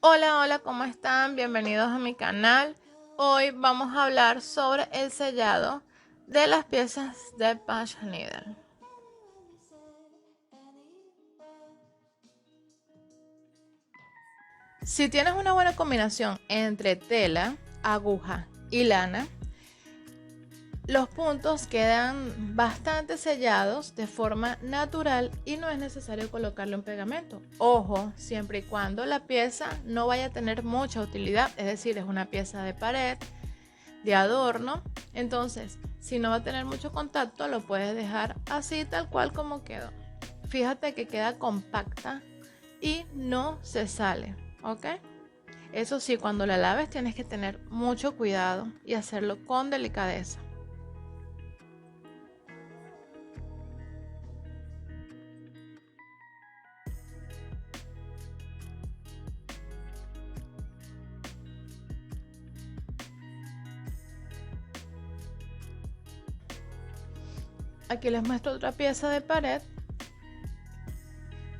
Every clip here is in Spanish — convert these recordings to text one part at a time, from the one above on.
Hola, hola, ¿cómo están? Bienvenidos a mi canal. Hoy vamos a hablar sobre el sellado de las piezas de Patch Needle. Si tienes una buena combinación entre tela, aguja y lana, los puntos quedan bastante sellados de forma natural y no es necesario colocarle un pegamento. Ojo, siempre y cuando la pieza no vaya a tener mucha utilidad, es decir, es una pieza de pared, de adorno. Entonces, si no va a tener mucho contacto, lo puedes dejar así tal cual como quedó. Fíjate que queda compacta y no se sale, ¿ok? Eso sí, cuando la laves tienes que tener mucho cuidado y hacerlo con delicadeza. Aquí les muestro otra pieza de pared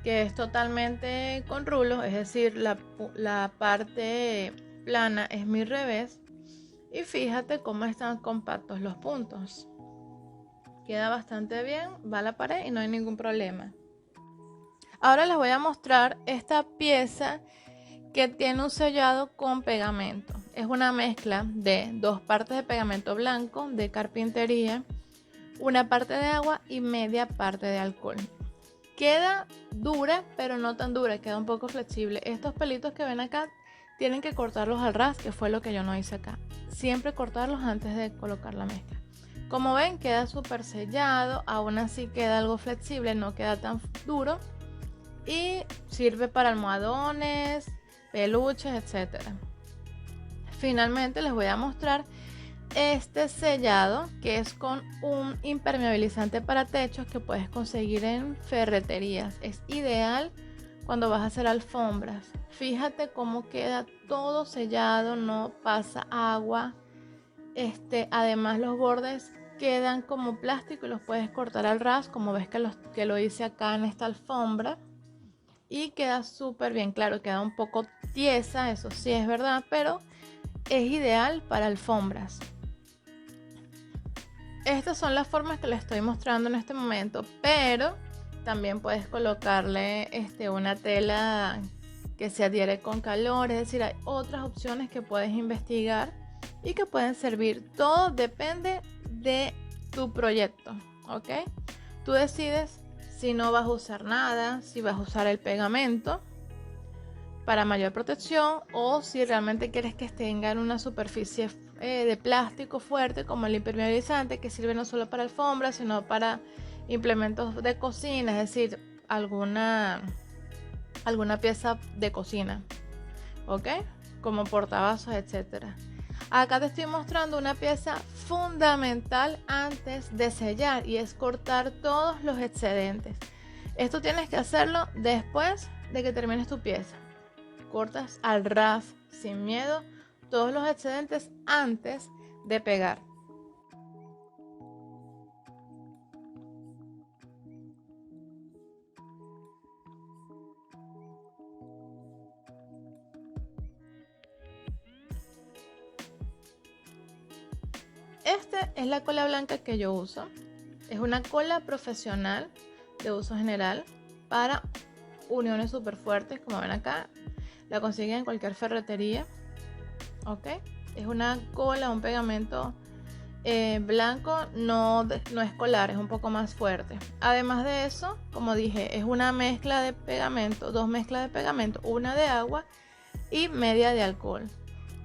que es totalmente con rulos, es decir, la parte plana es mi revés. Y fíjate cómo están compactos los puntos. Queda bastante bien, va a la pared y no hay ningún problema. Ahora les voy a mostrar esta pieza que tiene un sellado con pegamento. Es una mezcla de dos partes de pegamento blanco de carpintería, una parte de agua y media parte de alcohol. Queda dura, pero no tan dura, queda un poco flexible. Estos pelitos que ven acá tienen que cortarlos al ras, que fue lo que yo no hice acá. Siempre cortarlos antes de colocar la mezcla. Como ven, queda súper sellado, aún así queda algo flexible, no queda tan duro y sirve para almohadones, peluches, etcétera. Finalmente les voy a mostrar este sellado que es con un impermeabilizante para techos que puedes conseguir en ferreterías. Es ideal cuando vas a hacer alfombras. Fíjate cómo queda todo sellado, no pasa agua. Además los bordes quedan como plástico y los puedes cortar al ras, como ves que lo hice acá en esta alfombra. Y queda súper bien, claro, queda un poco tiesa, eso sí es verdad, pero es ideal para alfombras. Estas son las formas que les estoy mostrando en este momento, pero también puedes colocarle una tela que se adhiere con calor, es decir, hay otras opciones que puedes investigar y que pueden servir. Todo depende de tu proyecto, ¿ok? Tú decides si no vas a usar nada, si vas a usar el pegamento para mayor protección o si realmente quieres que tengan una superficie de plástico fuerte como el impermeabilizante, que sirve no solo para alfombras sino para implementos de cocina, es decir, alguna pieza de cocina, ¿ok? Como portavasos, etcétera. Acá te estoy mostrando una pieza fundamental antes de sellar y es cortar todos los excedentes. Esto tienes que hacerlo después de que termines tu pieza. Cortas al ras sin miedo todos los excedentes antes de pegar. Esta es la cola blanca que yo uso. Es una cola profesional de uso general para uniones súper fuertes, como ven acá. La consiguen en cualquier ferretería. ¿Ok? Es una cola, un pegamento blanco, no escolar, es un poco más fuerte. Además de eso, como dije, es una mezcla de pegamento, dos mezclas de pegamento, una de agua y media de alcohol.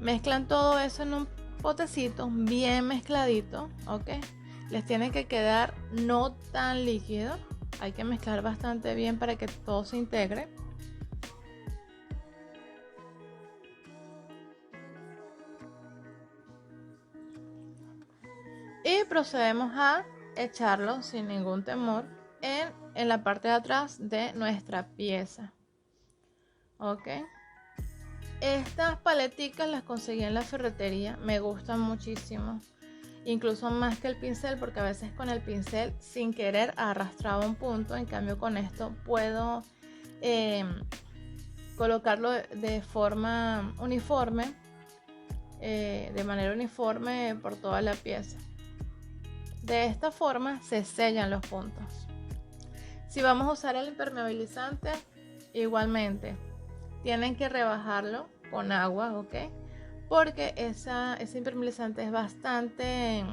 Mezclan todo eso en un potecito bien mezcladito, ¿ok? Les tiene que quedar no tan líquido, hay que mezclar bastante bien para que todo se integre. Y procedemos a echarlo sin ningún temor en la parte de atrás de nuestra pieza, ¿ok? Estas paleticas las conseguí en la ferretería, me gustan muchísimo, incluso más que el pincel, porque a veces con el pincel sin querer arrastraba un punto, en cambio con esto puedo colocarlo de forma uniforme, de manera uniforme por toda la pieza. De esta forma se sellan los puntos. Si vamos a usar el impermeabilizante, igualmente tienen que rebajarlo con agua, ¿ok? Porque ese impermeabilizante es bastante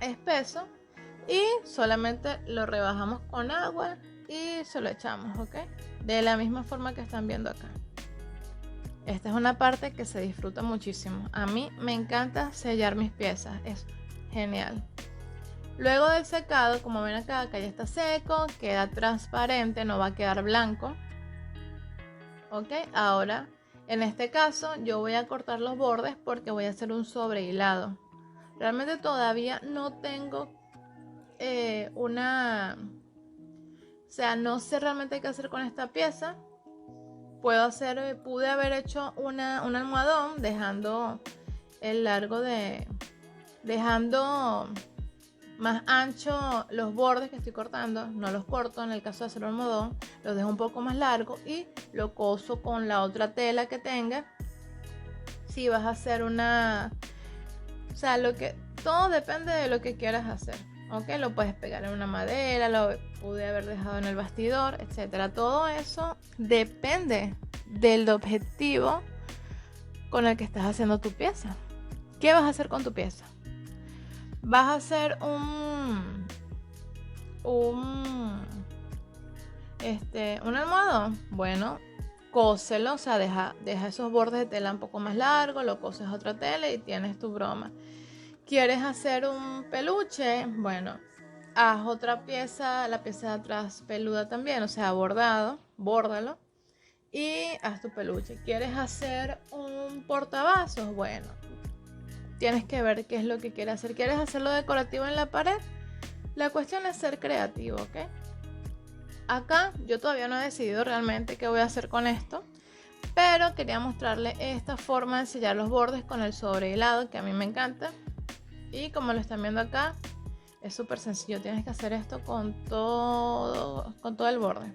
espeso y solamente lo rebajamos con agua y se lo echamos, ¿ok? De la misma forma que están viendo acá. Esta es una parte que se disfruta muchísimo. A mí me encanta sellar mis piezas, es genial. Luego del secado, como ven acá ya está seco, queda transparente, no va a quedar blanco. Ok, ahora en este caso yo voy a cortar los bordes porque voy a hacer un sobrehilado. Realmente todavía no tengo o sea, no sé realmente qué hacer con esta pieza. Pude haber hecho un almohadón dejando el largo dejando más ancho los bordes que estoy cortando. No los corto en el caso de hacer un almohadón, los dejo un poco más largo y lo coso con la otra tela que tenga. Si vas a hacer o sea, todo depende de lo que quieras hacer. Ok, lo puedes pegar en una madera, lo pude haber dejado en el bastidor, etcétera. Todo eso depende del objetivo con el que estás haciendo tu pieza. ¿Qué vas a hacer con tu pieza? ¿Vas a hacer un almohadón? Bueno, cóselo, o sea, deja esos bordes de tela un poco más largos, lo coses a otra tela y tienes tu broma. ¿Quieres hacer un peluche? Bueno, haz otra pieza, la pieza de atrás peluda también, o sea, bórdalo y haz tu peluche. ¿Quieres hacer un portavasos? Bueno, tienes que ver qué es lo que quieres hacer. ¿Quieres hacerlo decorativo en la pared? La cuestión es ser creativo, ¿ok? Acá yo todavía no he decidido realmente qué voy a hacer con esto, pero quería mostrarle esta forma de sellar los bordes con el sobrehilado que a mí me encanta. Y como lo están viendo acá, es súper sencillo. Tienes que hacer esto con todo el borde.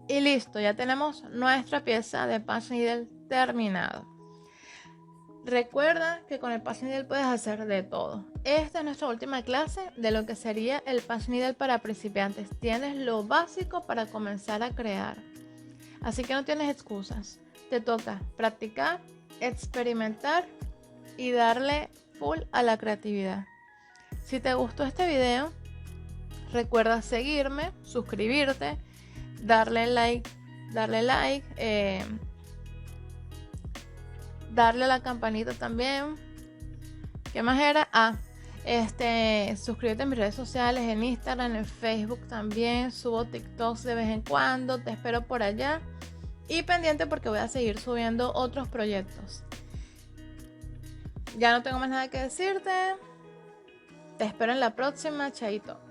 Y listo, ya tenemos nuestra pieza de Patch Needle terminado. Recuerda que con el Patch Needle puedes hacer de todo. Esta es nuestra última clase de lo que sería el Patch Needle para principiantes. Tienes lo básico para comenzar a crear. Así que no tienes excusas. Te toca practicar, experimentar y darle full a la creatividad. Si te gustó este video, recuerda seguirme, suscribirte, darle like, darle a la campanita también. ¿Qué más era? Suscríbete a mis redes sociales, en Instagram, en Facebook también. Subo TikToks de vez en cuando. Te espero por allá. Y pendiente porque voy a seguir subiendo otros proyectos. Ya no tengo más nada que decirte. Te espero en la próxima. Chaito.